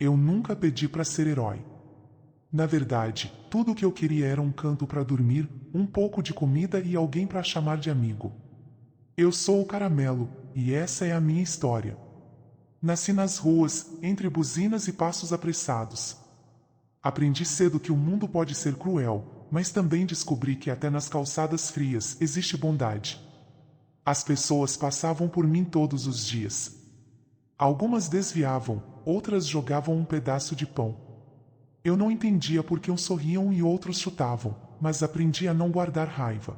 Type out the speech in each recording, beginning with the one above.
Eu nunca pedi para ser herói. Na verdade, tudo o que eu queria era um canto para dormir, um pouco de comida e alguém para chamar de amigo. Eu sou o Caramelo, e essa é a minha história. Nasci nas ruas, entre buzinas e passos apressados. Aprendi cedo que o mundo pode ser cruel, mas também descobri que até nas calçadas frias existe bondade. As pessoas passavam por mim todos os dias. Algumas desviavam, outras jogavam um pedaço de pão. Eu não entendia por que uns sorriam e outros chutavam, mas aprendi a não guardar raiva.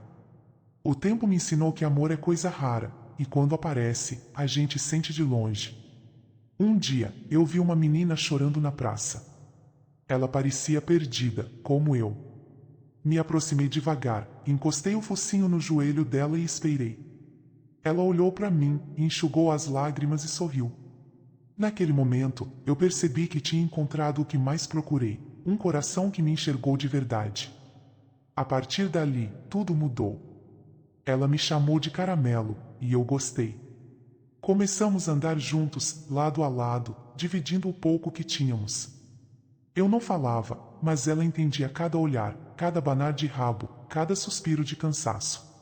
O tempo me ensinou que amor é coisa rara, e quando aparece, a gente sente de longe. Um dia, eu vi uma menina chorando na praça. Ela parecia perdida, como eu. Me aproximei devagar, encostei o focinho no joelho dela e esperei. Ela olhou para mim, enxugou as lágrimas e sorriu. Naquele momento, eu percebi que tinha encontrado o que mais procurei, um coração que me enxergou de verdade. A partir dali, tudo mudou. Ela me chamou de Caramelo, e eu gostei. Começamos a andar juntos, lado a lado, dividindo o pouco que tínhamos. Eu não falava, mas ela entendia cada olhar, cada abanar de rabo, cada suspiro de cansaço.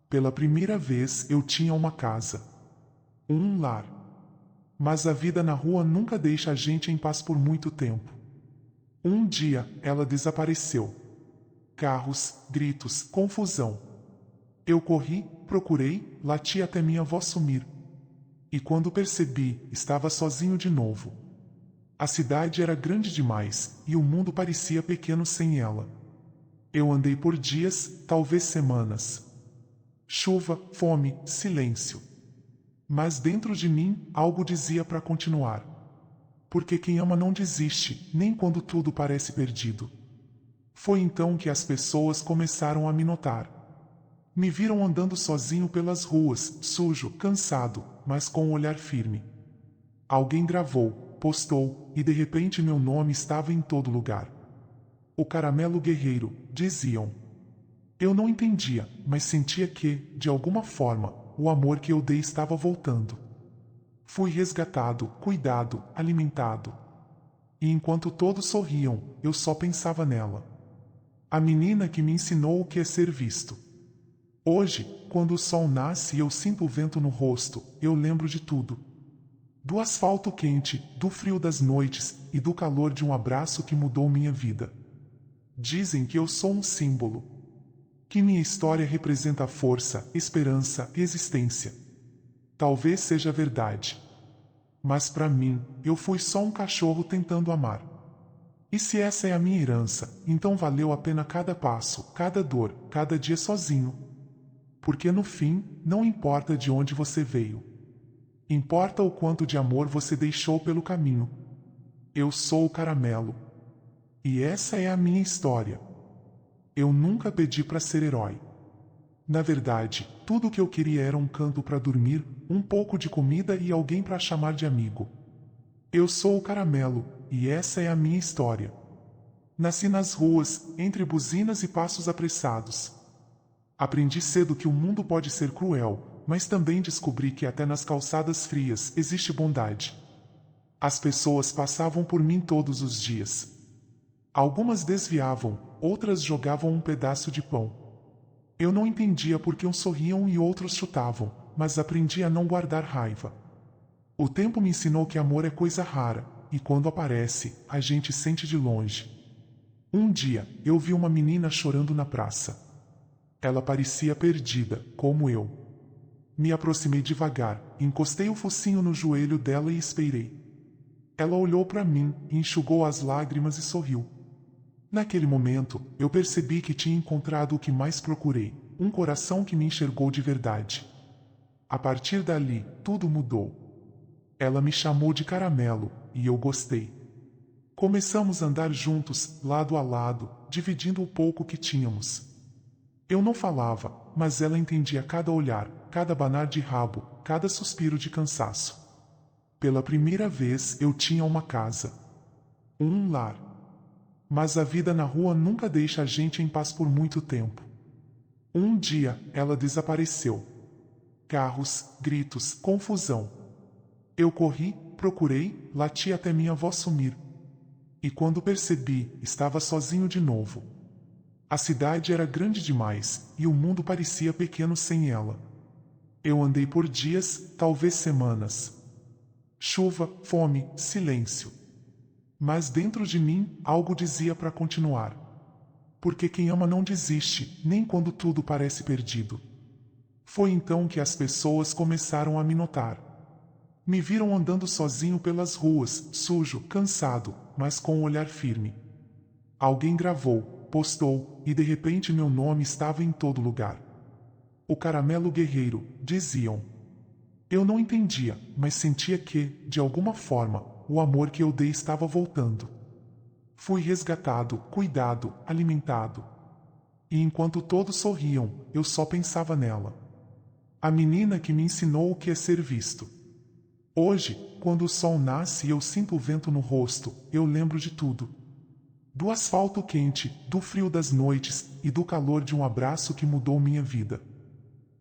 Pela primeira vez eu tinha uma casa. Um lar. Mas a vida na rua nunca deixa a gente em paz por muito tempo. Um dia, ela desapareceu. Carros, gritos, confusão. Eu corri, procurei, lati até minha voz sumir. E quando percebi, estava sozinho de novo. A cidade era grande demais, e o mundo parecia pequeno sem ela. Eu andei por dias, talvez semanas. Chuva, fome, silêncio. Mas dentro de mim, algo dizia para continuar. Porque quem ama não desiste, nem quando tudo parece perdido. Foi então que as pessoas começaram a me notar. Me viram andando sozinho pelas ruas, sujo, cansado, mas com um olhar firme. Alguém gravou, postou, e de repente meu nome estava em todo lugar. O Caramelo Guerreiro, diziam. Eu não entendia, mas sentia que, de alguma forma, o amor que eu dei estava voltando. Fui resgatado, cuidado, alimentado. E enquanto todos sorriam, eu só pensava nela. A menina que me ensinou o que é ser visto. Hoje, quando o sol nasce e eu sinto o vento no rosto, eu lembro de tudo. Do asfalto quente, do frio das noites e do calor de um abraço que mudou minha vida. Dizem que eu sou um símbolo. Que minha história representa força, esperança e existência. Talvez seja verdade. Mas para mim, eu fui só um cachorro tentando amar. E se essa é a minha herança, então valeu a pena cada passo, cada dor, cada dia sozinho. Porque no fim, não importa de onde você veio. Importa o quanto de amor você deixou pelo caminho. Eu sou o Caramelo. E essa é a minha história. Eu nunca pedi para ser herói. Na verdade, tudo o que eu queria era um canto para dormir, um pouco de comida e alguém para chamar de amigo. Eu sou o Caramelo, e essa é a minha história. Nasci nas ruas, entre buzinas e passos apressados. Aprendi cedo que o mundo pode ser cruel, mas também descobri que até nas calçadas frias existe bondade. As pessoas passavam por mim todos os dias. Algumas desviavam, outras jogavam um pedaço de pão. Eu não entendia por que uns sorriam e outros chutavam, mas aprendi a não guardar raiva. O tempo me ensinou que amor é coisa rara, e quando aparece, a gente sente de longe. Um dia, eu vi uma menina chorando na praça. Ela parecia perdida, como eu. Me aproximei devagar, encostei o focinho no joelho dela e esperei. Ela olhou para mim, enxugou as lágrimas e sorriu. Naquele momento, eu percebi que tinha encontrado o que mais procurei, um coração que me enxergou de verdade. A partir dali, tudo mudou. Ela me chamou de Caramelo, e eu gostei. Começamos a andar juntos, lado a lado, dividindo o pouco que tínhamos. Eu não falava, mas ela entendia cada olhar, cada abanar de rabo, cada suspiro de cansaço. Pela primeira vez eu tinha uma casa. Um lar. Mas a vida na rua nunca deixa a gente em paz por muito tempo. Um dia, ela desapareceu. Carros, gritos, confusão. Eu corri, procurei, lati até minha voz sumir. E quando percebi, estava sozinho de novo. A cidade era grande demais, e o mundo parecia pequeno sem ela. Eu andei por dias, talvez semanas. Chuva, fome, silêncio. Mas dentro de mim, algo dizia para continuar. Porque quem ama não desiste, nem quando tudo parece perdido. Foi então que as pessoas começaram a me notar. Me viram andando sozinho pelas ruas, sujo, cansado, mas com um olhar firme. Alguém gravou, postou, e de repente meu nome estava em todo lugar. O Caramelo Guerreiro, diziam. Eu não entendia, mas sentia que, de alguma forma, o amor que eu dei estava voltando. Fui resgatado, cuidado, alimentado. E enquanto todos sorriam, eu só pensava nela. A menina que me ensinou o que é ser visto. Hoje, quando o sol nasce e eu sinto o vento no rosto, eu lembro de tudo. Do asfalto quente, do frio das noites e do calor de um abraço que mudou minha vida.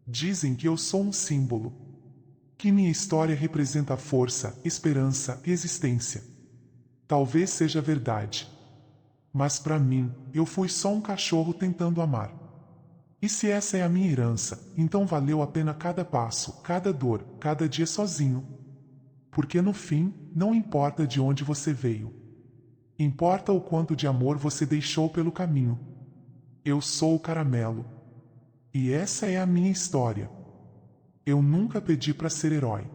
Dizem que eu sou um símbolo. Que minha história representa força, esperança e existência. Talvez seja verdade. Mas para mim, eu fui só um cachorro tentando amar. E se essa é a minha herança, então valeu a pena cada passo, cada dor, cada dia sozinho. Porque no fim, não importa de onde você veio. Importa o quanto de amor você deixou pelo caminho. Eu sou o Caramelo. E essa é a minha história. Eu nunca pedi para ser herói.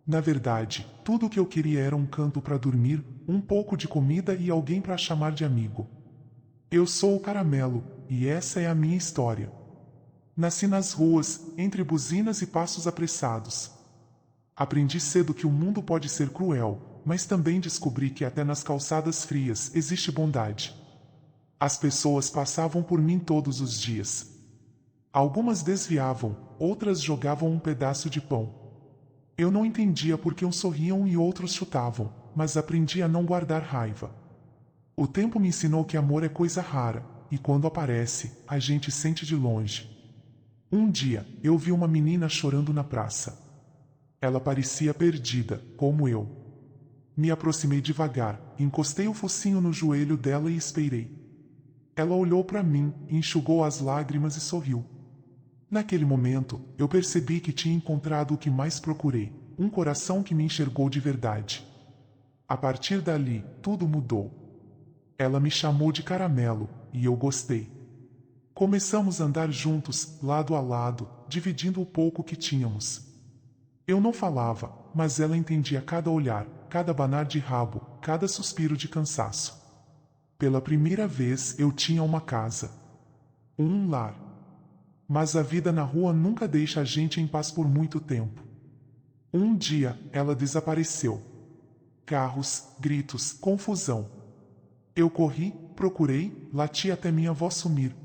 Na verdade, tudo o que eu queria era um canto para dormir, um pouco de comida e alguém para chamar de amigo. Eu sou o Caramelo, e essa é a minha história. Nasci nas ruas, entre buzinas e passos apressados. Aprendi cedo que o mundo pode ser cruel, mas também descobri que até nas calçadas frias existe bondade. As pessoas passavam por mim todos os dias. Algumas desviavam, outras jogavam um pedaço de pão. Eu não entendia por que uns sorriam e outros chutavam, mas aprendi a não guardar raiva. O tempo me ensinou que amor é coisa rara, e quando aparece, a gente sente de longe. Um dia, eu vi uma menina chorando na praça. Ela parecia perdida, como eu. Me aproximei devagar, encostei o focinho no joelho dela e esperei. Ela olhou para mim, enxugou as lágrimas e sorriu. Naquele momento, eu percebi que tinha encontrado o que mais procurei, um coração que me enxergou de verdade. A partir dali, tudo mudou. Ela me chamou de Caramelo, e eu gostei. Começamos a andar juntos, lado a lado, dividindo o pouco que tínhamos. Eu não falava, mas ela entendia cada olhar, cada abanar de rabo, cada suspiro de cansaço. Pela primeira vez eu tinha uma casa. Um lar. Mas a vida na rua nunca deixa a gente em paz por muito tempo. Um dia, ela desapareceu. Carros, gritos, confusão. Eu corri, procurei, lati até minha voz sumir.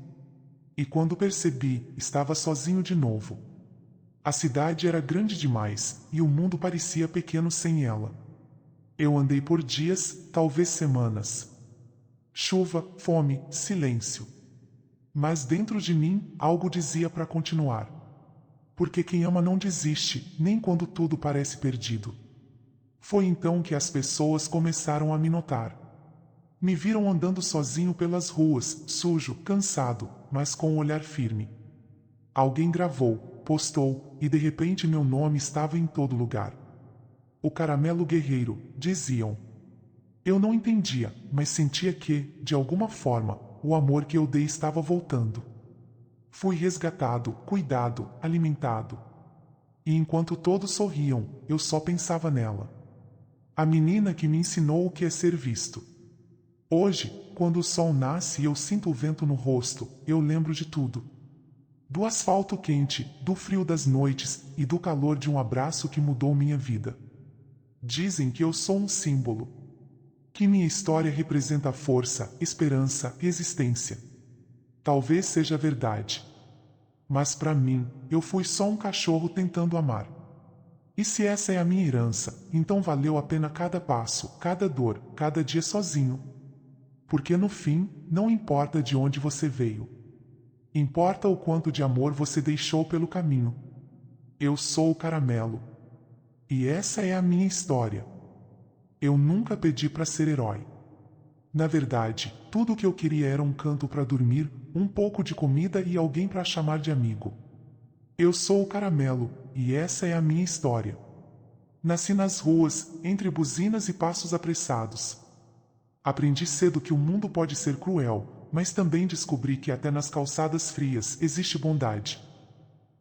E quando percebi, estava sozinho de novo. A cidade era grande demais, e o mundo parecia pequeno sem ela. Eu andei por dias, talvez semanas. Chuva, fome, silêncio. Mas dentro de mim, algo dizia para continuar. Porque quem ama não desiste, nem quando tudo parece perdido. Foi então que as pessoas começaram a me notar. Me viram andando sozinho pelas ruas, sujo, cansado, mas com um olhar firme. Alguém gravou, postou, e de repente meu nome estava em todo lugar. O Caramelo Guerreiro, diziam. Eu não entendia, mas sentia que, de alguma forma, o amor que eu dei estava voltando. Fui resgatado, cuidado, alimentado. E enquanto todos sorriam, eu só pensava nela. A menina que me ensinou o que é ser visto. Hoje, quando o sol nasce e eu sinto o vento no rosto, eu lembro de tudo. Do asfalto quente, do frio das noites e do calor de um abraço que mudou minha vida. Dizem que eu sou um símbolo. Que minha história representa força, esperança e existência. Talvez seja verdade. Mas para mim, eu fui só um cachorro tentando amar. E se essa é a minha herança, então valeu a pena cada passo, cada dor, cada dia sozinho. Porque no fim, não importa de onde você veio. Importa o quanto de amor você deixou pelo caminho. Eu sou o Caramelo. E essa é a minha história. Eu nunca pedi para ser herói. Na verdade, tudo o que eu queria era um canto para dormir, um pouco de comida e alguém para chamar de amigo. Eu sou o Caramelo, e essa é a minha história. Nasci nas ruas, entre buzinas e passos apressados. Aprendi cedo que o mundo pode ser cruel, mas também descobri que até nas calçadas frias existe bondade.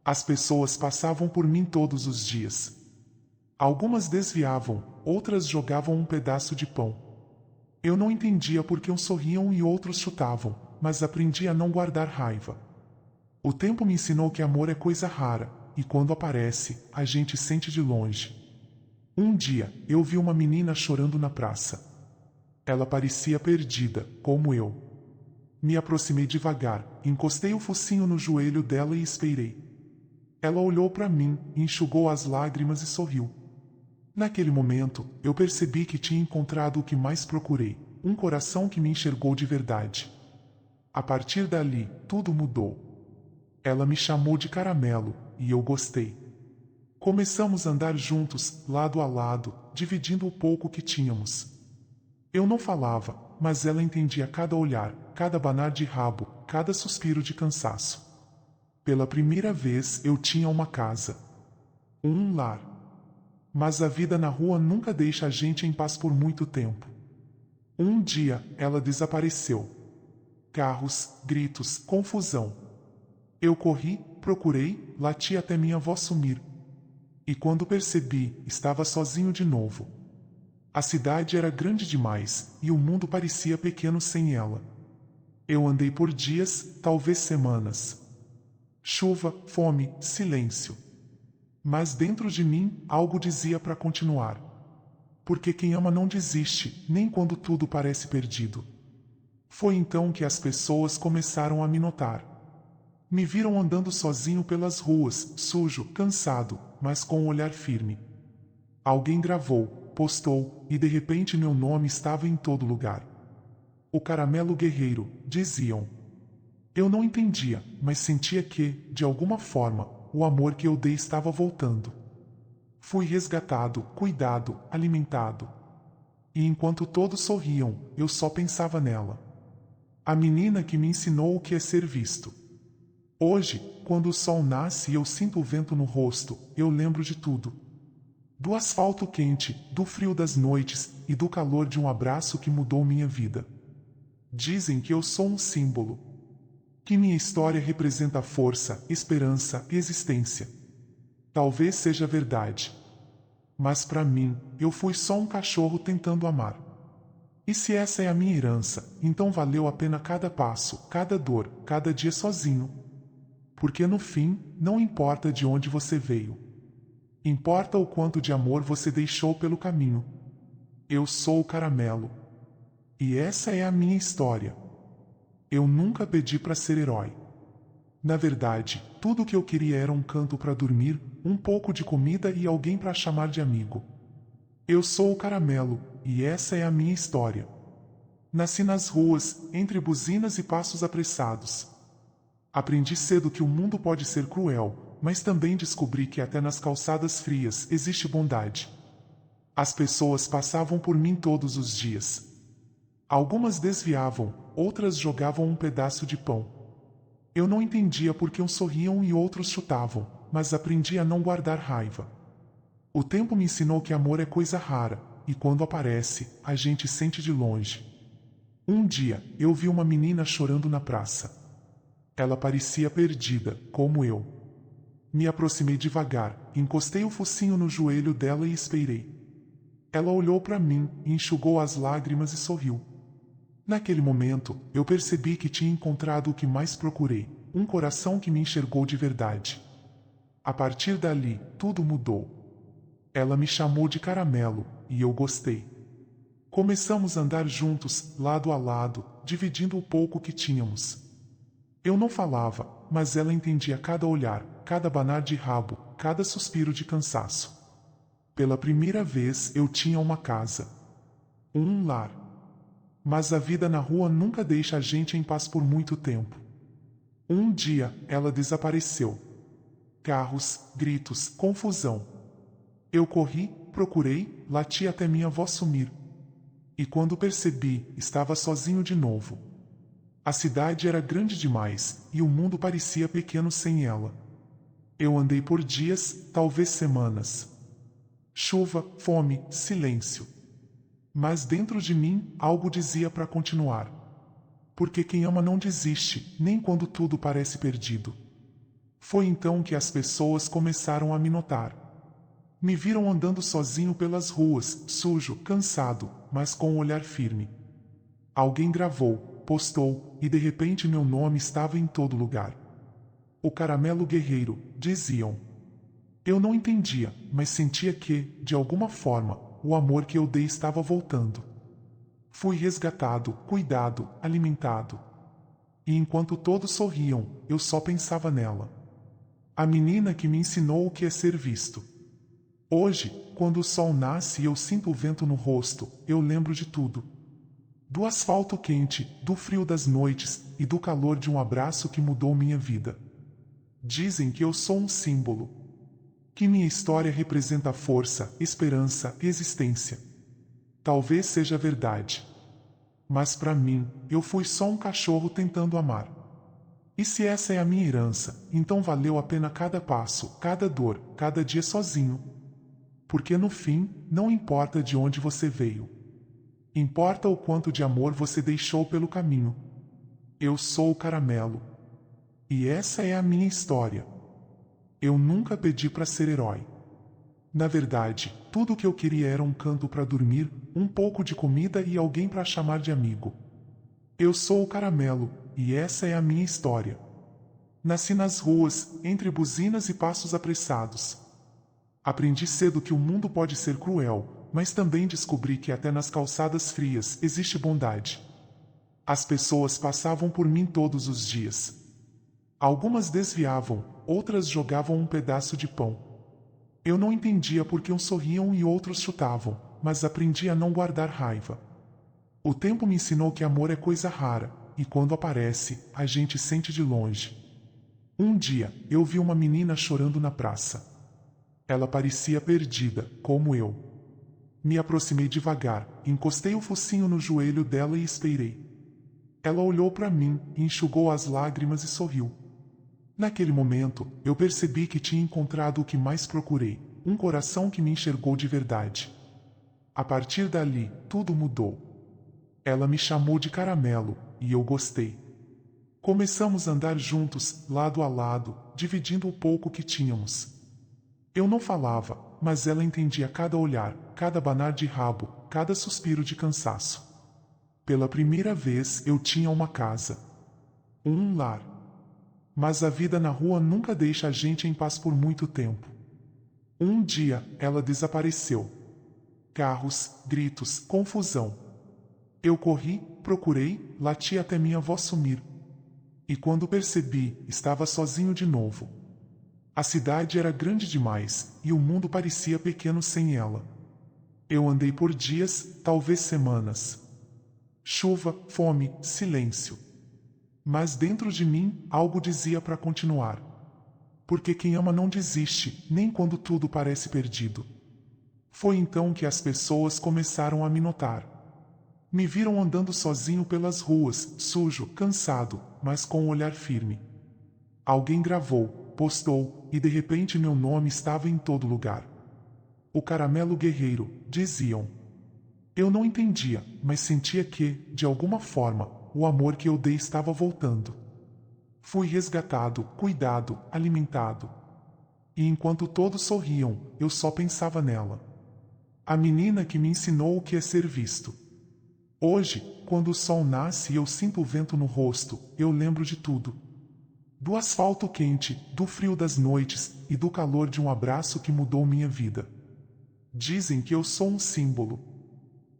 As pessoas passavam por mim todos os dias. Algumas desviavam, outras jogavam um pedaço de pão. Eu não entendia por que uns sorriam e outros chutavam, mas aprendi a não guardar raiva. O tempo me ensinou que amor é coisa rara, e quando aparece, a gente sente de longe. Um dia, eu vi uma menina chorando na praça. Ela parecia perdida, como eu. Me aproximei devagar, encostei o focinho no joelho dela e esperei. Ela olhou para mim, enxugou as lágrimas e sorriu. Naquele momento, eu percebi que tinha encontrado o que mais procurei, um coração que me enxergou de verdade. A partir dali, tudo mudou. Ela me chamou de Caramelo, e eu gostei. Começamos a andar juntos, lado a lado, dividindo o pouco que tínhamos. Eu não falava, mas ela entendia cada olhar, cada abanar de rabo, cada suspiro de cansaço. Pela primeira vez eu tinha uma casa. Um lar. Mas a vida na rua nunca deixa a gente em paz por muito tempo. Um dia, ela desapareceu. Carros, gritos, confusão. Eu corri, procurei, lati até minha voz sumir. E quando percebi, estava sozinho de novo. A cidade era grande demais, e o mundo parecia pequeno sem ela. Eu andei por dias, talvez semanas. Chuva, fome, silêncio. Mas dentro de mim, algo dizia para continuar. Porque quem ama não desiste, nem quando tudo parece perdido. Foi então que as pessoas começaram a me notar. Me viram andando sozinho pelas ruas, sujo, cansado, mas com um olhar firme. Alguém gravou, postou, e de repente meu nome estava em todo lugar. O Caramelo Guerreiro, diziam. Eu não entendia, mas sentia que, de alguma forma, o amor que eu dei estava voltando. Fui resgatado, cuidado, alimentado. E enquanto todos sorriam, eu só pensava nela. A menina que me ensinou o que é ser visto. Hoje, quando o sol nasce e eu sinto o vento no rosto, eu lembro de tudo. Do asfalto quente, do frio das noites e do calor de um abraço que mudou minha vida. Dizem que eu sou um símbolo. Que minha história representa força, esperança e existência. Talvez seja verdade. Mas para mim, eu fui só um cachorro tentando amar. E se essa é a minha herança, então valeu a pena cada passo, cada dor, cada dia sozinho. Porque no fim, não importa de onde você veio. Importa o quanto de amor você deixou pelo caminho. Eu sou o Caramelo. E essa é a minha história. Eu nunca pedi para ser herói. Na verdade, tudo o que eu queria era um canto para dormir, um pouco de comida e alguém para chamar de amigo. Eu sou o Caramelo, e essa é a minha história. Nasci nas ruas, entre buzinas e passos apressados. Aprendi cedo que o mundo pode ser cruel, mas também descobri que até nas calçadas frias existe bondade. As pessoas passavam por mim todos os dias. Algumas desviavam, outras jogavam um pedaço de pão. Eu não entendia por que uns sorriam e outros chutavam, mas aprendi a não guardar raiva. O tempo me ensinou que amor é coisa rara, e quando aparece, a gente sente de longe. Um dia, eu vi uma menina chorando na praça. Ela parecia perdida, como eu. Me aproximei devagar, encostei o focinho no joelho dela e esperei. Ela olhou para mim, enxugou as lágrimas e sorriu. Naquele momento, eu percebi que tinha encontrado o que mais procurei, um coração que me enxergou de verdade. A partir dali, tudo mudou. Ela me chamou de Caramelo, e eu gostei. Começamos a andar juntos, lado a lado, dividindo o pouco que tínhamos. Eu não falava, mas ela entendia cada olhar, cada abanar de rabo, cada suspiro de cansaço. Pela primeira vez eu tinha uma casa. Um lar. Mas a vida na rua nunca deixa a gente em paz por muito tempo. Um dia, ela desapareceu. Carros, gritos, confusão. Eu corri, procurei, lati até minha voz sumir. E quando percebi, estava sozinho de novo. A cidade era grande demais, e o mundo parecia pequeno sem ela. Eu andei por dias, talvez semanas. Chuva, fome, silêncio. Mas dentro de mim, algo dizia para continuar. Porque quem ama não desiste, nem quando tudo parece perdido. Foi então que as pessoas começaram a me notar. Me viram andando sozinho pelas ruas, sujo, cansado, mas com um olhar firme. Alguém gravou, postou, e de repente meu nome estava em todo lugar. O Caramelo Guerreiro, diziam. Eu não entendia, mas sentia que, de alguma forma, o amor que eu dei estava voltando. Fui resgatado, cuidado, alimentado. E enquanto todos sorriam, eu só pensava nela. A menina que me ensinou o que é ser visto. Hoje, quando o sol nasce e eu sinto o vento no rosto, eu lembro de tudo. Do asfalto quente, do frio das noites e do calor de um abraço que mudou minha vida. Dizem que eu sou um símbolo. Que minha história representa força, esperança e existência. Talvez seja verdade. Mas para mim, eu fui só um cachorro tentando amar. E se essa é a minha herança, então valeu a pena cada passo, cada dor, cada dia sozinho. Porque no fim, não importa de onde você veio. Importa o quanto de amor você deixou pelo caminho. Eu sou o Caramelo. E essa é a minha história. Eu nunca pedi para ser herói. Na verdade, tudo o que eu queria era um canto para dormir, um pouco de comida e alguém para chamar de amigo. Eu sou o Caramelo, e essa é a minha história. Nasci nas ruas, entre buzinas e passos apressados. Aprendi cedo que o mundo pode ser cruel, mas também descobri que até nas calçadas frias existe bondade. As pessoas passavam por mim todos os dias. Algumas desviavam, outras jogavam um pedaço de pão. Eu não entendia por que uns sorriam e outros chutavam, mas aprendi a não guardar raiva. O tempo me ensinou que amor é coisa rara, e quando aparece, a gente sente de longe. Um dia, eu vi uma menina chorando na praça. Ela parecia perdida, como eu. Me aproximei devagar, encostei o focinho no joelho dela e esperei. Ela olhou para mim, enxugou as lágrimas e sorriu. Naquele momento, eu percebi que tinha encontrado o que mais procurei, um coração que me enxergou de verdade. A partir dali, tudo mudou. Ela me chamou de Caramelo, e eu gostei. Começamos a andar juntos, lado a lado, dividindo o pouco que tínhamos. Eu não falava, mas ela entendia cada olhar, cada abanar de rabo, cada suspiro de cansaço. Pela primeira vez eu tinha uma casa. Um lar. Mas a vida na rua nunca deixa a gente em paz por muito tempo. Um dia, ela desapareceu. Carros, gritos, confusão. Eu corri, procurei, lati até minha voz sumir. E quando percebi, estava sozinho de novo. A cidade era grande demais, e o mundo parecia pequeno sem ela. Eu andei por dias, talvez semanas. Chuva, fome, silêncio. Mas dentro de mim, algo dizia para continuar. Porque quem ama não desiste, nem quando tudo parece perdido. Foi então que as pessoas começaram a me notar. Me viram andando sozinho pelas ruas, sujo, cansado, mas com um olhar firme. Alguém gravou, postou, e de repente meu nome estava em todo lugar. O Caramelo Guerreiro, diziam. Eu não entendia, mas sentia que, de alguma forma, o amor que eu dei estava voltando. Fui resgatado, cuidado, alimentado. E enquanto todos sorriam, eu só pensava nela. A menina que me ensinou o que é ser visto. Hoje, quando o sol nasce e eu sinto o vento no rosto, eu lembro de tudo. Do asfalto quente, do frio das noites e do calor de um abraço que mudou minha vida. Dizem que eu sou um símbolo.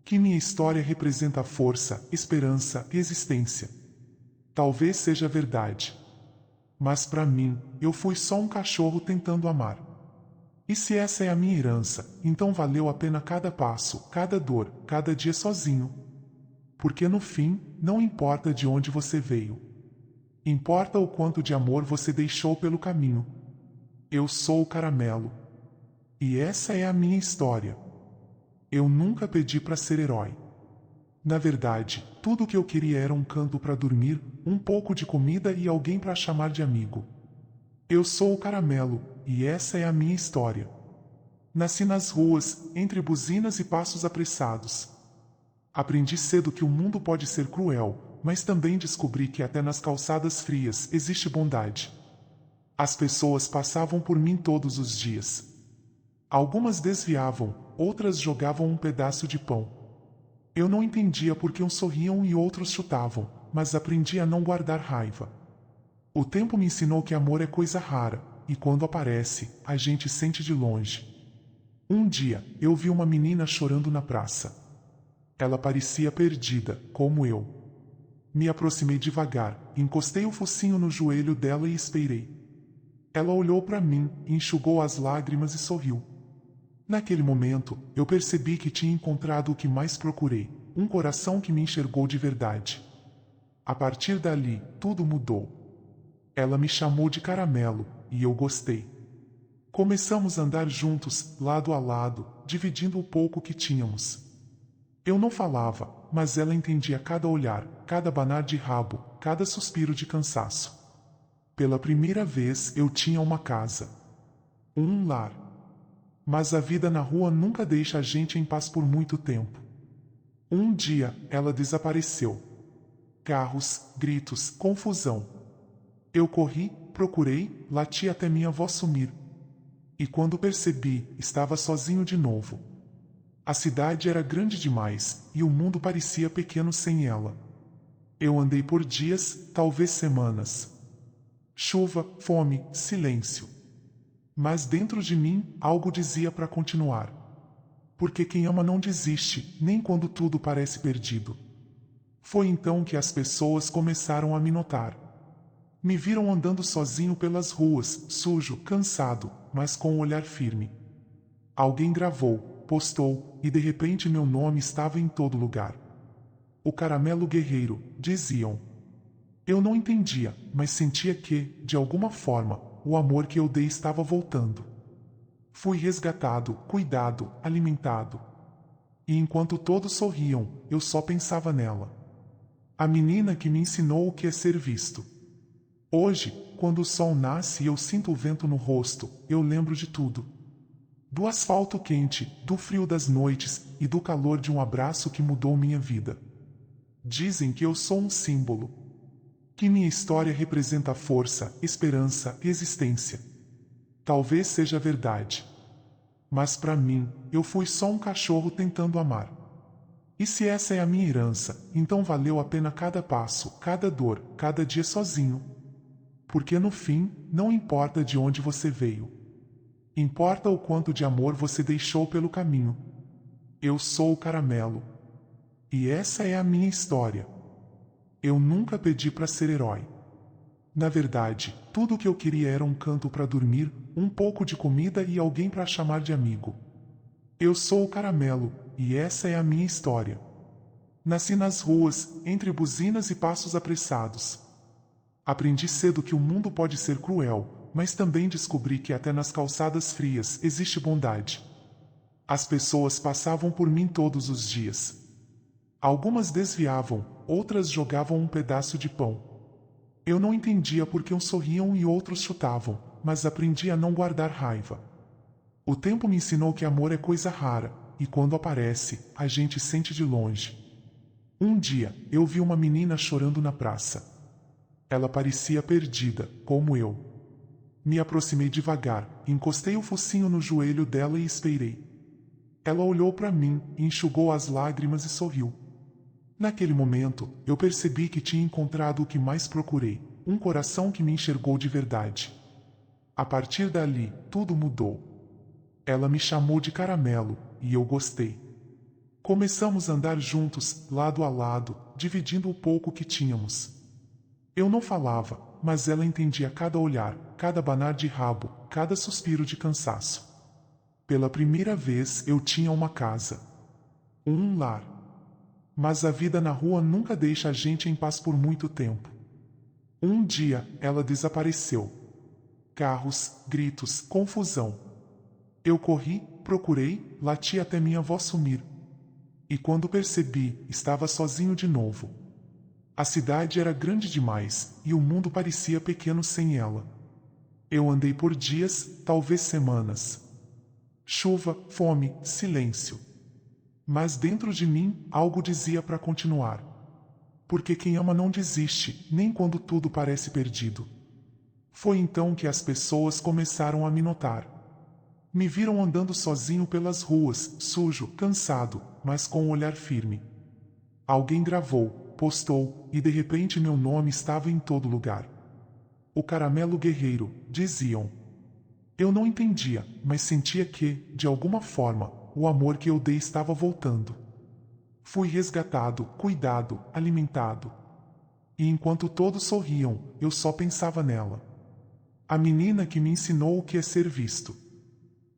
Que minha história representa força, esperança e existência. Talvez seja verdade. Mas para mim, eu fui só um cachorro tentando amar. E se essa é a minha herança, então valeu a pena cada passo, cada dor, cada dia sozinho. Porque no fim, não importa de onde você veio. Importa o quanto de amor você deixou pelo caminho. Eu sou o Caramelo. E essa é a minha história. Eu nunca pedi para ser herói. Na verdade, tudo o que eu queria era um canto para dormir, um pouco de comida e alguém para chamar de amigo. Eu sou o Caramelo, e essa é a minha história. Nasci nas ruas, entre buzinas e passos apressados. Aprendi cedo que o mundo pode ser cruel, mas também descobri que até nas calçadas frias existe bondade. As pessoas passavam por mim todos os dias. Algumas desviavam, outras jogavam um pedaço de pão. Eu não entendia por que uns sorriam e outros chutavam, mas aprendi a não guardar raiva. O tempo me ensinou que amor é coisa rara, e quando aparece, a gente sente de longe. Um dia, eu vi uma menina chorando na praça. Ela parecia perdida, como eu. Me aproximei devagar, encostei o focinho no joelho dela e esperei. Ela olhou para mim, enxugou as lágrimas e sorriu. Naquele momento, eu percebi que tinha encontrado o que mais procurei, um coração que me enxergou de verdade. A partir dali, tudo mudou. Ela me chamou de Caramelo, e eu gostei. Começamos a andar juntos, lado a lado, dividindo o pouco que tínhamos. Eu não falava, mas ela entendia cada olhar, cada abanar de rabo, cada suspiro de cansaço. Pela primeira vez eu tinha uma casa. Um lar. Mas a vida na rua nunca deixa a gente em paz por muito tempo. Um dia, ela desapareceu. Carros, gritos, confusão. Eu corri, procurei, lati até minha avó sumir. E quando percebi, estava sozinho de novo. A cidade era grande demais, e o mundo parecia pequeno sem ela. Eu andei por dias, talvez semanas. Chuva, fome, silêncio. Mas dentro de mim, algo dizia para continuar. Porque quem ama não desiste, nem quando tudo parece perdido. Foi então que as pessoas começaram a me notar. Me viram andando sozinho pelas ruas, sujo, cansado, mas com um olhar firme. Alguém gravou, postou, e de repente meu nome estava em todo lugar. O Caramelo Guerreiro, diziam. Eu não entendia, mas sentia que, de alguma forma, o amor que eu dei estava voltando. Fui resgatado, cuidado, alimentado. E enquanto todos sorriam, eu só pensava nela. A menina que me ensinou o que é ser visto. Hoje, quando o sol nasce e eu sinto o vento no rosto, eu lembro de tudo. Do asfalto quente, do frio das noites e do calor de um abraço que mudou minha vida. Dizem que eu sou um símbolo. Que minha história representa força, esperança e existência. Talvez seja verdade. Mas para mim, eu fui só um cachorro tentando amar. E se essa é a minha herança, então valeu a pena cada passo, cada dor, cada dia sozinho. Porque no fim, não importa de onde você veio. Importa o quanto de amor você deixou pelo caminho. Eu sou o Caramelo. E essa é a minha história. Eu nunca pedi para ser herói. Na verdade, tudo o que eu queria era um canto para dormir, um pouco de comida e alguém para chamar de amigo. Eu sou o Caramelo, e essa é a minha história. Nasci nas ruas, entre buzinas e passos apressados. Aprendi cedo que o mundo pode ser cruel, mas também descobri que até nas calçadas frias existe bondade. As pessoas passavam por mim todos os dias. Algumas desviavam, outras jogavam um pedaço de pão. Eu não entendia por que uns sorriam e outros chutavam, mas aprendi a não guardar raiva. O tempo me ensinou que amor é coisa rara, e quando aparece, a gente sente de longe. Um dia, eu vi uma menina chorando na praça. Ela parecia perdida, como eu. Me aproximei devagar, encostei o focinho no joelho dela e esperei. Ela olhou para mim, enxugou as lágrimas e sorriu. Naquele momento, eu percebi que tinha encontrado o que mais procurei, um coração que me enxergou de verdade. A partir dali, tudo mudou. Ela me chamou de Caramelo, e eu gostei. Começamos a andar juntos, lado a lado, dividindo o pouco que tínhamos. Eu não falava, mas ela entendia cada olhar, cada abanar de rabo, cada suspiro de cansaço. Pela primeira vez eu tinha uma casa. Um lar. Mas a vida na rua nunca deixa a gente em paz por muito tempo. Um dia, ela desapareceu. Carros, gritos, confusão. Eu corri, procurei, lati até minha avó sumir. E quando percebi, estava sozinho de novo. A cidade era grande demais, e o mundo parecia pequeno sem ela. Eu andei por dias, talvez semanas. Chuva, fome, silêncio. Mas dentro de mim, algo dizia para continuar. Porque quem ama não desiste, nem quando tudo parece perdido. Foi então que as pessoas começaram a me notar. Me viram andando sozinho pelas ruas, sujo, cansado, mas com um olhar firme. Alguém gravou, postou, e de repente meu nome estava em todo lugar. O Caramelo Guerreiro, diziam. Eu não entendia, mas sentia que, de alguma forma, o amor que eu dei estava voltando. Fui resgatado, cuidado, alimentado. E enquanto todos sorriam, eu só pensava nela. A menina que me ensinou o que é ser visto.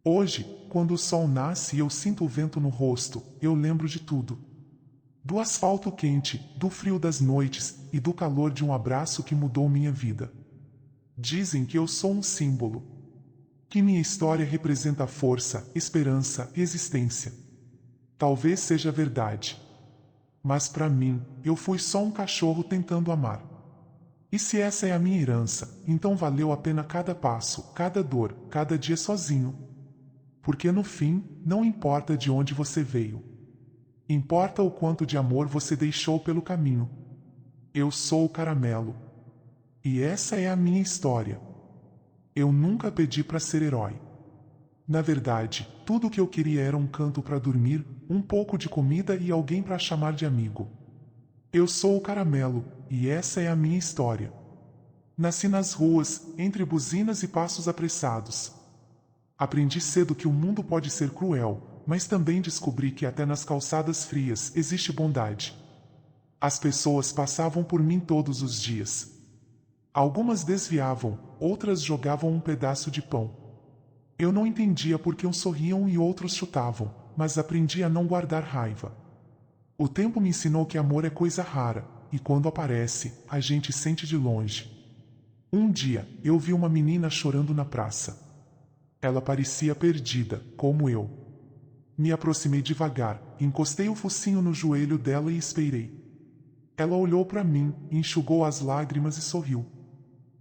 Hoje, quando o sol nasce e eu sinto o vento no rosto, eu lembro de tudo. Do asfalto quente, do frio das noites e do calor de um abraço que mudou minha vida. Dizem que eu sou um símbolo. Que minha história representa força, esperança e existência. Talvez seja verdade. Mas para mim, eu fui só um cachorro tentando amar. E se essa é a minha herança, então valeu a pena cada passo, cada dor, cada dia sozinho. Porque no fim, não importa de onde você veio. Importa o quanto de amor você deixou pelo caminho. Eu sou o Caramelo. E essa é a minha história. Eu nunca pedi para ser herói. Na verdade, tudo o que eu queria era um canto para dormir, um pouco de comida e alguém para chamar de amigo. Eu sou o Caramelo, e essa é a minha história. Nasci nas ruas, entre buzinas e passos apressados. Aprendi cedo que o mundo pode ser cruel, mas também descobri que até nas calçadas frias existe bondade. As pessoas passavam por mim todos os dias. Algumas desviavam, outras jogavam um pedaço de pão. Eu não entendia por que uns sorriam e outros chutavam, mas aprendi a não guardar raiva. O tempo me ensinou que amor é coisa rara, e quando aparece, a gente sente de longe. Um dia, eu vi uma menina chorando na praça. Ela parecia perdida, como eu. Me aproximei devagar, encostei o focinho no joelho dela e esperei. Ela olhou para mim, enxugou as lágrimas e sorriu.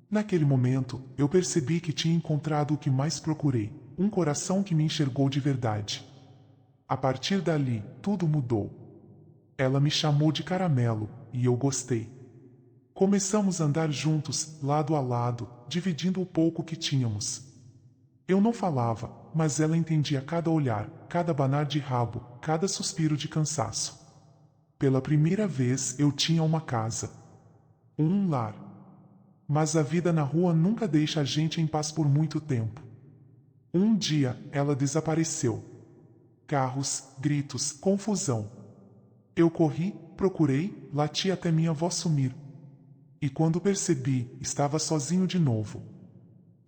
Naquele momento, eu percebi que tinha encontrado o que mais procurei, um coração que me enxergou de verdade. A partir dali, tudo mudou. Ela me chamou de Caramelo, e eu gostei. Começamos a andar juntos, lado a lado, dividindo o pouco que tínhamos. Eu não falava, mas ela entendia cada olhar, cada banar de rabo, cada suspiro de cansaço. Pela primeira vez eu tinha uma casa. Um lar. Mas a vida na rua nunca deixa a gente em paz por muito tempo. Um dia, ela desapareceu. Carros, gritos, confusão. Eu corri, procurei, lati até minha voz sumir. E quando percebi, estava sozinho de novo.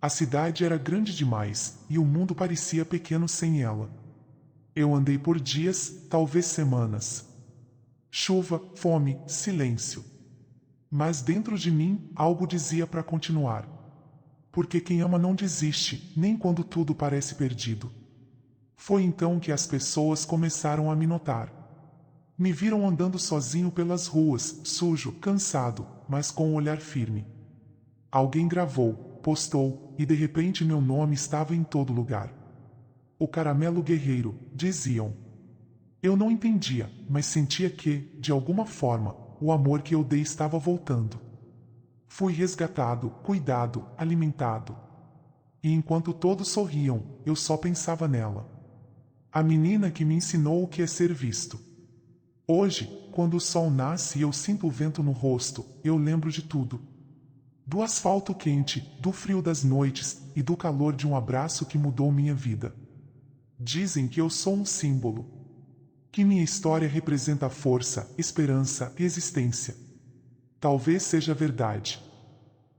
A cidade era grande demais, e o mundo parecia pequeno sem ela. Eu andei por dias, talvez semanas. Chuva, fome, silêncio. Mas dentro de mim, algo dizia para continuar. Porque quem ama não desiste, nem quando tudo parece perdido. Foi então que as pessoas começaram a me notar. Me viram andando sozinho pelas ruas, sujo, cansado, mas com um olhar firme. Alguém gravou, postou, e de repente meu nome estava em todo lugar. O Caramelo Guerreiro, diziam. Eu não entendia, mas sentia que, de alguma forma, o amor que eu dei estava voltando. Fui resgatado, cuidado, alimentado. E enquanto todos sorriam, eu só pensava nela. A menina que me ensinou o que é ser visto. Hoje, quando o sol nasce e eu sinto o vento no rosto, eu lembro de tudo. Do asfalto quente, do frio das noites e do calor de um abraço que mudou minha vida. Dizem que eu sou um símbolo. Que minha história representa força, esperança e existência. Talvez seja verdade.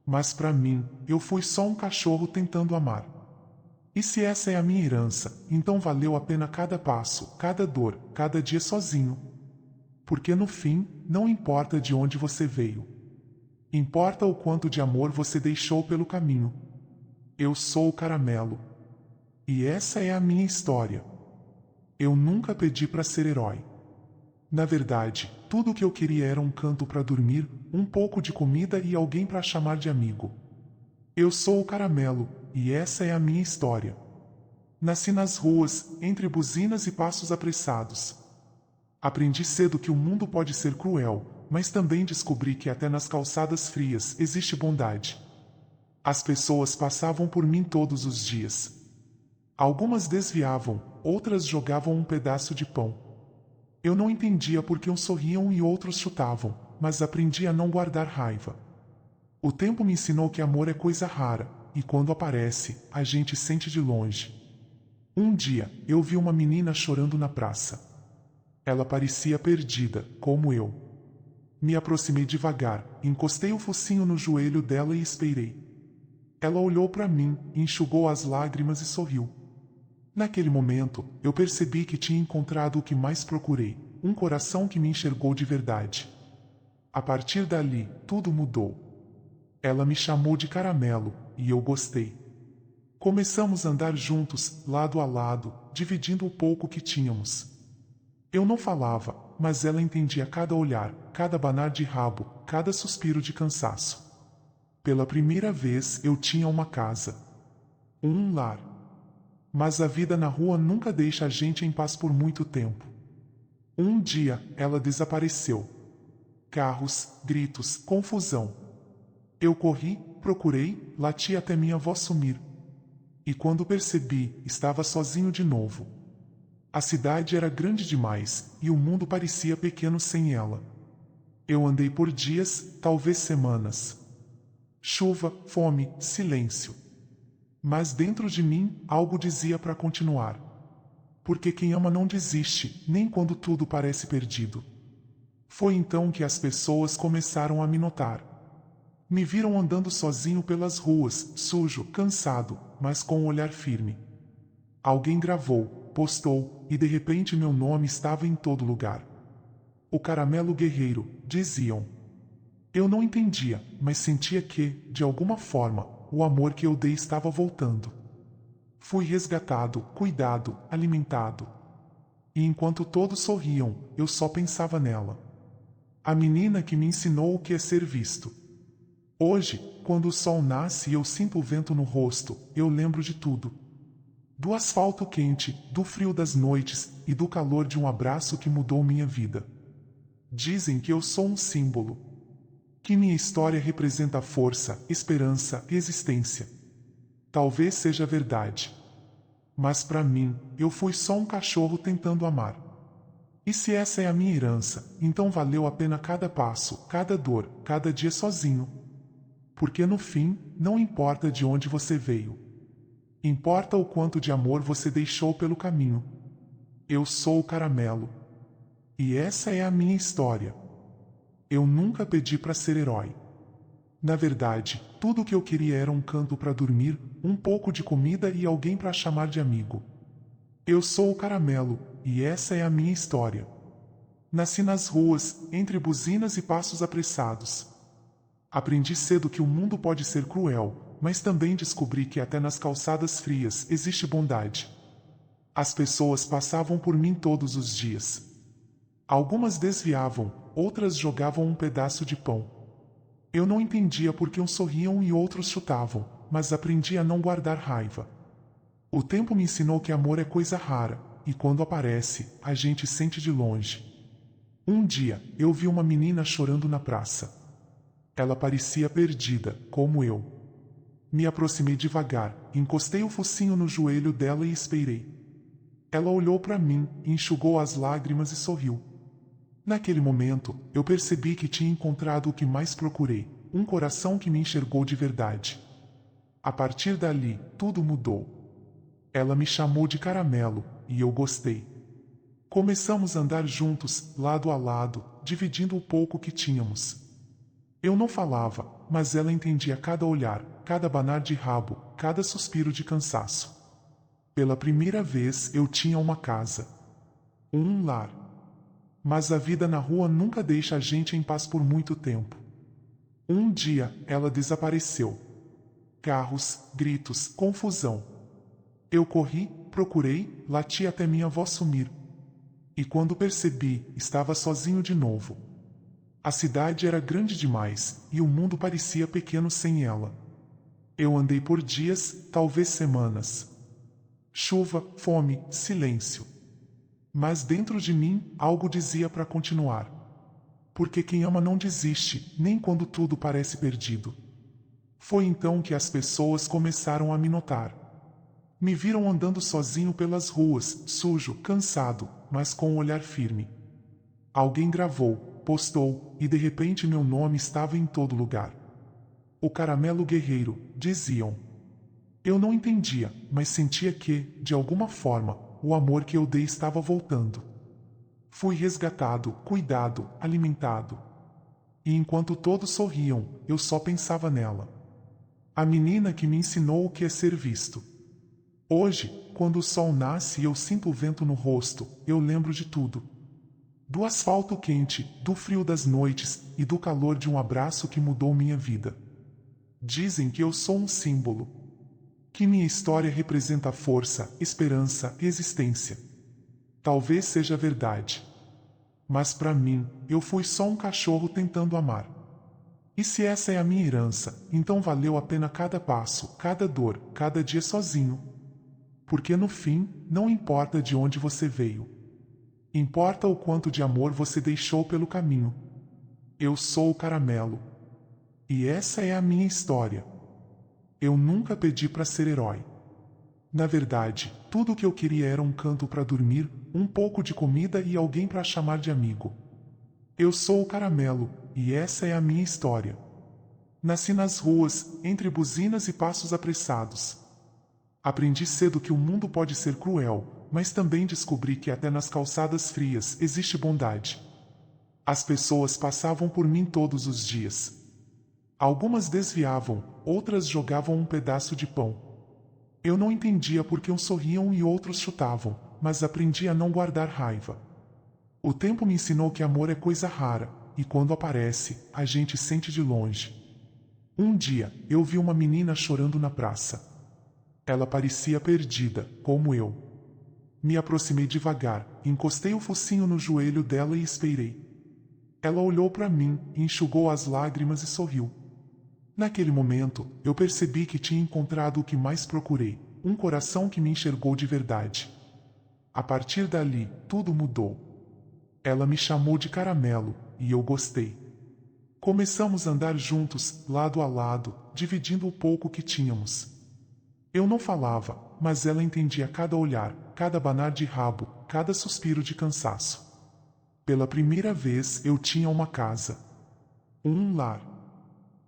Mas para mim, eu fui só um cachorro tentando amar. E se essa é a minha herança, então valeu a pena cada passo, cada dor, cada dia sozinho. Porque no fim, não importa de onde você veio. Importa o quanto de amor você deixou pelo caminho. Eu sou o Caramelo. E essa é a minha história. Eu nunca pedi para ser herói. Na verdade, tudo o que eu queria era um canto para dormir, um pouco de comida e alguém para chamar de amigo. Eu sou o Caramelo, e essa é a minha história. Nasci nas ruas, entre buzinas e passos apressados. Aprendi cedo que o mundo pode ser cruel, mas também descobri que até nas calçadas frias existe bondade. As pessoas passavam por mim todos os dias. Algumas desviavam, outras jogavam um pedaço de pão. Eu não entendia por que uns sorriam e outros chutavam, mas aprendi a não guardar raiva. O tempo me ensinou que amor é coisa rara, e quando aparece, a gente sente de longe. Um dia, eu vi uma menina chorando na praça. Ela parecia perdida, como eu. Me aproximei devagar, encostei o focinho no joelho dela e esperei. Ela olhou para mim, enxugou as lágrimas e sorriu. Naquele momento, eu percebi que tinha encontrado o que mais procurei, um coração que me enxergou de verdade. A partir dali, tudo mudou. Ela me chamou de Caramelo, e eu gostei. Começamos a andar juntos, lado a lado, dividindo o pouco que tínhamos. Eu não falava, mas ela entendia cada olhar, cada banar de rabo, cada suspiro de cansaço. Pela primeira vez eu tinha uma casa. Um lar. Mas a vida na rua nunca deixa a gente em paz por muito tempo. Um dia, ela desapareceu. Carros, gritos, confusão. Eu corri, procurei, lati até minha voz sumir. E quando percebi, estava sozinho de novo. A cidade era grande demais, e o mundo parecia pequeno sem ela. Eu andei por dias, talvez semanas. Chuva, fome, silêncio. Mas dentro de mim, algo dizia para continuar. Porque quem ama não desiste, nem quando tudo parece perdido. Foi então que as pessoas começaram a me notar. Me viram andando sozinho pelas ruas, sujo, cansado, mas com um olhar firme. Alguém gravou, postou, e de repente meu nome estava em todo lugar. O Caramelo Guerreiro, diziam. Eu não entendia, mas sentia que, de alguma forma, o amor que eu dei estava voltando. Fui resgatado, cuidado, alimentado. E enquanto todos sorriam, eu só pensava nela. A menina que me ensinou o que é ser visto. Hoje, quando o sol nasce e eu sinto o vento no rosto, eu lembro de tudo. Do asfalto quente, do frio das noites e do calor de um abraço que mudou minha vida. Dizem que eu sou um símbolo. Que minha história representa força, esperança e existência. Talvez seja verdade. Mas para mim, eu fui só um cachorro tentando amar. E se essa é a minha herança, então valeu a pena cada passo, cada dor, cada dia sozinho. Porque no fim, não importa de onde você veio. Importa o quanto de amor você deixou pelo caminho. Eu sou o Caramelo. E essa é a minha história. Eu nunca pedi para ser herói. Na verdade, tudo o que eu queria era um canto para dormir, um pouco de comida e alguém para chamar de amigo. Eu sou o Caramelo, e essa é a minha história. Nasci nas ruas, entre buzinas e passos apressados. Aprendi cedo que o mundo pode ser cruel, mas também descobri que até nas calçadas frias existe bondade. As pessoas passavam por mim todos os dias. Algumas desviavam, outras jogavam um pedaço de pão. Eu não entendia por que uns sorriam e outros chutavam, mas aprendi a não guardar raiva. O tempo me ensinou que amor é coisa rara, e quando aparece, a gente sente de longe. Um dia, eu vi uma menina chorando na praça. Ela parecia perdida, como eu. Me aproximei devagar, encostei o focinho no joelho dela e esperei. Ela olhou para mim, enxugou as lágrimas e sorriu. Naquele momento, eu percebi que tinha encontrado o que mais procurei, um coração que me enxergou de verdade. A partir dali, tudo mudou. Ela me chamou de Caramelo, e eu gostei. Começamos a andar juntos, lado a lado, dividindo o pouco que tínhamos. Eu não falava, mas ela entendia cada olhar, cada banar de rabo, cada suspiro de cansaço. Pela primeira vez eu tinha uma casa. Um lar. Mas a vida na rua nunca deixa a gente em paz por muito tempo. Um dia, ela desapareceu. Carros, gritos, confusão. Eu corri, procurei, lati até minha voz sumir. E quando percebi, estava sozinho de novo. A cidade era grande demais, e o mundo parecia pequeno sem ela. Eu andei por dias, talvez semanas. Chuva, fome, silêncio. Mas dentro de mim, algo dizia para continuar. Porque quem ama não desiste, nem quando tudo parece perdido. Foi então que as pessoas começaram a me notar. Me viram andando sozinho pelas ruas, sujo, cansado, mas com um olhar firme. Alguém gravou, postou, e de repente meu nome estava em todo lugar. O Caramelo Guerreiro, diziam. Eu não entendia, mas sentia que, de alguma forma, o amor que eu dei estava voltando. Fui resgatado, cuidado, alimentado. E enquanto todos sorriam, eu só pensava nela. A menina que me ensinou o que é ser visto. Hoje, quando o sol nasce e eu sinto o vento no rosto, eu lembro de tudo. Do asfalto quente, do frio das noites e do calor de um abraço que mudou minha vida. Dizem que eu sou um símbolo. Que minha história representa força, esperança e existência. Talvez seja verdade. Mas para mim, eu fui só um cachorro tentando amar. E se essa é a minha herança, então valeu a pena cada passo, cada dor, cada dia sozinho. Porque no fim, não importa de onde você veio. Importa o quanto de amor você deixou pelo caminho. Eu sou o Caramelo. E essa é a minha história. Eu nunca pedi para ser herói. Na verdade, tudo o que eu queria era um canto para dormir, um pouco de comida e alguém para chamar de amigo. Eu sou o Caramelo, e essa é a minha história. Nasci nas ruas, entre buzinas e passos apressados. Aprendi cedo que o mundo pode ser cruel, mas também descobri que até nas calçadas frias existe bondade. As pessoas passavam por mim todos os dias. Algumas desviavam, outras jogavam um pedaço de pão. Eu não entendia por que uns sorriam e outros chutavam, mas aprendi a não guardar raiva. O tempo me ensinou que amor é coisa rara, e quando aparece, a gente sente de longe. Um dia, eu vi uma menina chorando na praça. Ela parecia perdida, como eu. Me aproximei devagar, encostei o focinho no joelho dela e esperei. Ela olhou para mim, enxugou as lágrimas e sorriu. Naquele momento, eu percebi que tinha encontrado o que mais procurei, um coração que me enxergou de verdade. A partir dali, tudo mudou. Ela me chamou de Caramelo, e eu gostei. Começamos a andar juntos, lado a lado, dividindo o pouco que tínhamos. Eu não falava, mas ela entendia cada olhar, cada abanar de rabo, cada suspiro de cansaço. Pela primeira vez eu tinha uma casa. Um lar.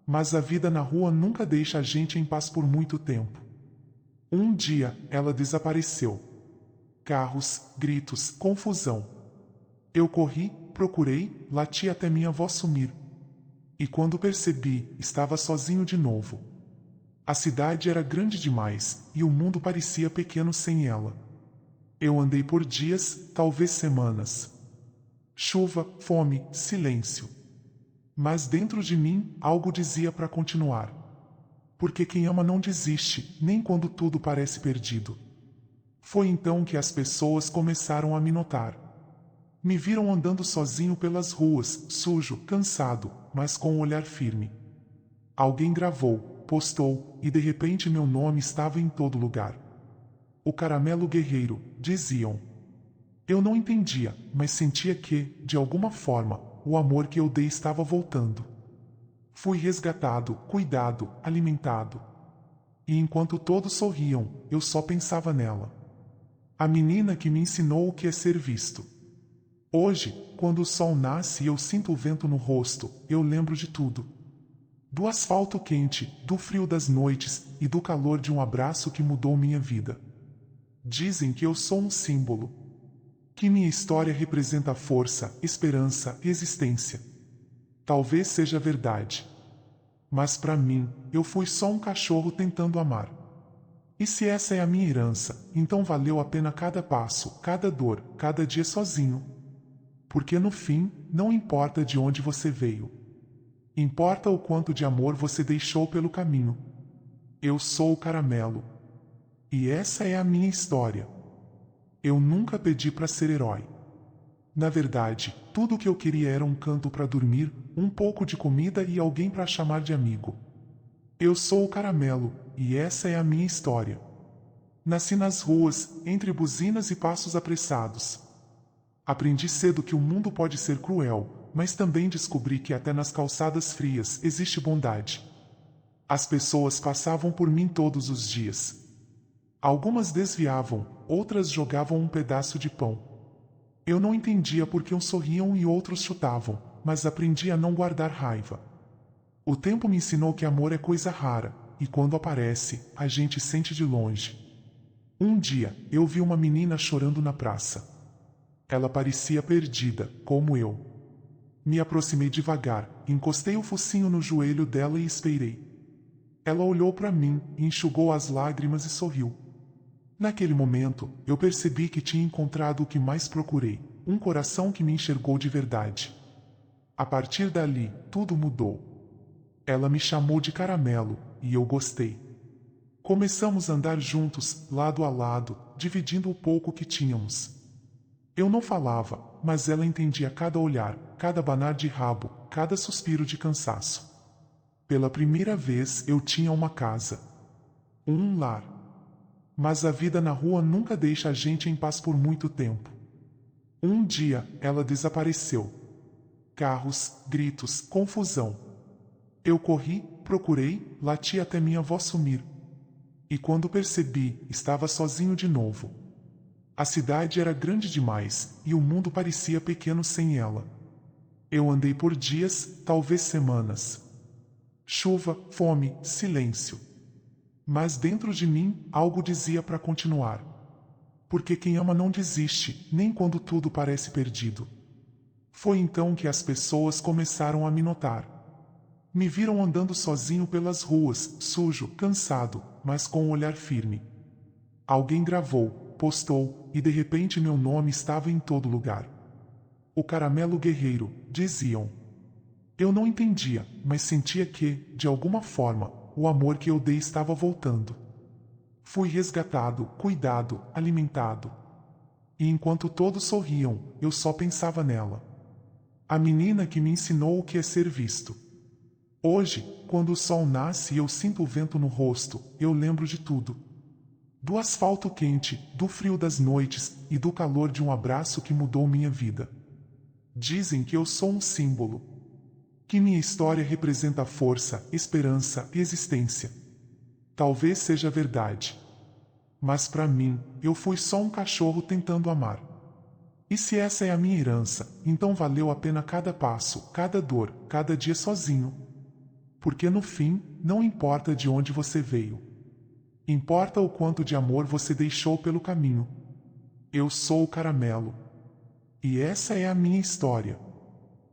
Mas a vida na rua nunca deixa a gente em paz por muito tempo. Um dia, ela desapareceu. Carros, gritos, confusão. Eu corri, procurei, lati até minha voz sumir. E quando percebi, estava sozinho de novo. A cidade era grande demais, e o mundo parecia pequeno sem ela. Eu andei por dias, talvez semanas. Chuva, fome, silêncio. Mas dentro de mim, algo dizia para continuar. Porque quem ama não desiste, nem quando tudo parece perdido. Foi então que as pessoas começaram a me notar. Me viram andando sozinho pelas ruas, sujo, cansado, mas com um olhar firme. Alguém gravou, postou, e de repente meu nome estava em todo lugar. O Caramelo Guerreiro, diziam. Eu não entendia, mas sentia que, de alguma forma, o amor que eu dei estava voltando. Fui resgatado, cuidado, alimentado. E enquanto todos sorriam, eu só pensava nela. A menina que me ensinou o que é ser visto. Hoje, quando o sol nasce e eu sinto o vento no rosto, eu lembro de tudo. Do asfalto quente, do frio das noites e do calor de um abraço que mudou minha vida. Dizem que eu sou um símbolo. Que minha história representa força, esperança e existência. Talvez seja verdade. Mas para mim, eu fui só um cachorro tentando amar. E se essa é a minha herança, então valeu a pena cada passo, cada dor, cada dia sozinho. Porque no fim, não importa de onde você veio. Importa o quanto de amor você deixou pelo caminho. Eu sou o Caramelo. E essa é a minha história. Eu nunca pedi para ser herói. Na verdade, tudo o que eu queria era um canto para dormir, um pouco de comida e alguém para chamar de amigo. Eu sou o Caramelo, e essa é a minha história. Nasci nas ruas, entre buzinas e passos apressados. Aprendi cedo que o mundo pode ser cruel, mas também descobri que até nas calçadas frias existe bondade. As pessoas passavam por mim todos os dias. Algumas desviavam, outras jogavam um pedaço de pão. Eu não entendia por que uns sorriam e outros chutavam, mas aprendi a não guardar raiva. O tempo me ensinou que amor é coisa rara, e quando aparece, a gente sente de longe. Um dia, eu vi uma menina chorando na praça. Ela parecia perdida, como eu. Me aproximei devagar, encostei o focinho no joelho dela e esperei. Ela olhou para mim, enxugou as lágrimas e sorriu. Naquele momento, eu percebi que tinha encontrado o que mais procurei, um coração que me enxergou de verdade. A partir dali, tudo mudou. Ela me chamou de Caramelo, e eu gostei. Começamos a andar juntos, lado a lado, dividindo o pouco que tínhamos. Eu não falava, mas ela entendia cada olhar, cada banar de rabo, cada suspiro de cansaço. Pela primeira vez eu tinha uma casa. Um lar. Mas a vida na rua nunca deixa a gente em paz por muito tempo. Um dia, ela desapareceu. Carros, gritos, confusão. Eu corri, procurei, lati até minha avó sumir. E quando percebi, estava sozinho de novo. A cidade era grande demais, e o mundo parecia pequeno sem ela. Eu andei por dias, talvez semanas. Chuva, fome, silêncio. Mas dentro de mim, algo dizia para continuar. Porque quem ama não desiste, nem quando tudo parece perdido. Foi então que as pessoas começaram a me notar. Me viram andando sozinho pelas ruas, sujo, cansado, mas com um olhar firme. Alguém gravou, postou, e de repente meu nome estava em todo lugar. O Caramelo Guerreiro, diziam. Eu não entendia, mas sentia que, de alguma forma, o amor que eu dei estava voltando. Fui resgatado, cuidado, alimentado. E enquanto todos sorriam, eu só pensava nela. A menina que me ensinou o que é ser visto. Hoje, quando o sol nasce e eu sinto o vento no rosto, eu lembro de tudo. Do asfalto quente, do frio das noites e do calor de um abraço que mudou minha vida. Dizem que eu sou um símbolo. Que minha história representa força, esperança e existência. Talvez seja verdade. Mas para mim, eu fui só um cachorro tentando amar. E se essa é a minha herança, então valeu a pena cada passo, cada dor, cada dia sozinho. Porque no fim, não importa de onde você veio. Importa o quanto de amor você deixou pelo caminho. Eu sou o Caramelo. E essa é a minha história.